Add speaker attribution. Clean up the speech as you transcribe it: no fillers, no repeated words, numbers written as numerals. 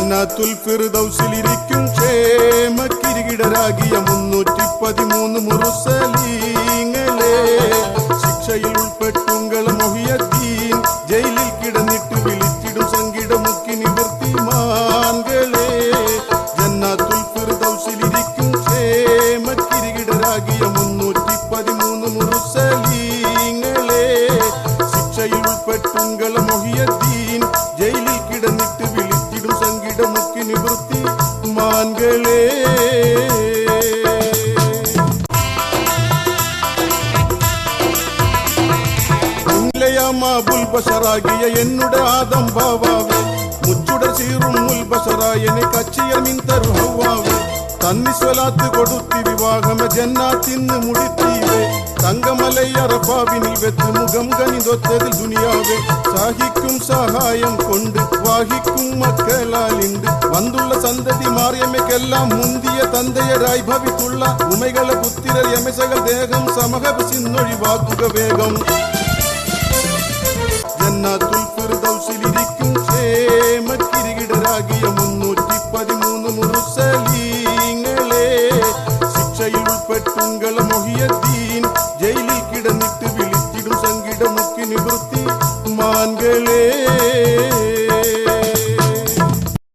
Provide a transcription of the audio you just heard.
Speaker 1: ജന്നത്തുൽ ഫിർദൗസിലിരിക്കും ക്ഷേമക്കിരീടരാകിയ 313 മുർസലീങ്ങളെ ശിക്ഷയിൽ ഉൾപ്പെട്ടുങ്കള മൊഹിയദ്ദീൻ ജയിലിൽ കിടന്നിട്ട് വിളിച്ചിടും സങ്കിട മുക്കി നിവൃത്തിമാൻകളെ ജന്നത്തുൽ ഫിർദൗസിലിരിക്കും ക്ഷേമക്കിരീടരാകിയ 313 മുർസലീങ്ങളെ ശിക്ഷയിൽ ഉൾപ്പെട്ടുങ്കള മൊഹിയദ്ദീൻ ജയിലിൽ കിടന്നിട്ട് വിളിച്ചിടും സങ്കിട മുക്കി നിവൃത്തി മാൻകളെ മാബുൽ ബഷറാകിയ എന്നുടെ ആദം ബാവാവേ മുച്ചുട സീറും മുൽ ബഷറായനെ കച്ചിയ മിന്തർ ഹൗവാവേ തന്നിസ്വലാത്ത് കൊടുത്തി വിവാഹമ ജന്നാത്തിന്ന് മുടിത്തീവേ തങ്കമലയറഫാവിനിൽ വെത്ത് മുഖം കനിതൊത്തതിൽ ദുനിയാവേ സാഹിക്കും സഹായം കൊണ്ട് വാഹിക്കും മക്കളാലിണ്ട് വന്തുള്ള സന്തതി മാറിയമ്മയ്ക്കെല്ലാം മുന്തിയ തന്തയരായി ഭവിത്തുള്ള ഉമകളെ പുത്തിരർ യമസകൾ ദേഹം സമഹബിസിന്നൊഴിവാക്കുക വേഗം ജന്നത്തുൽ ഫിർദൗസിലിരിക്കും ക്ഷേമ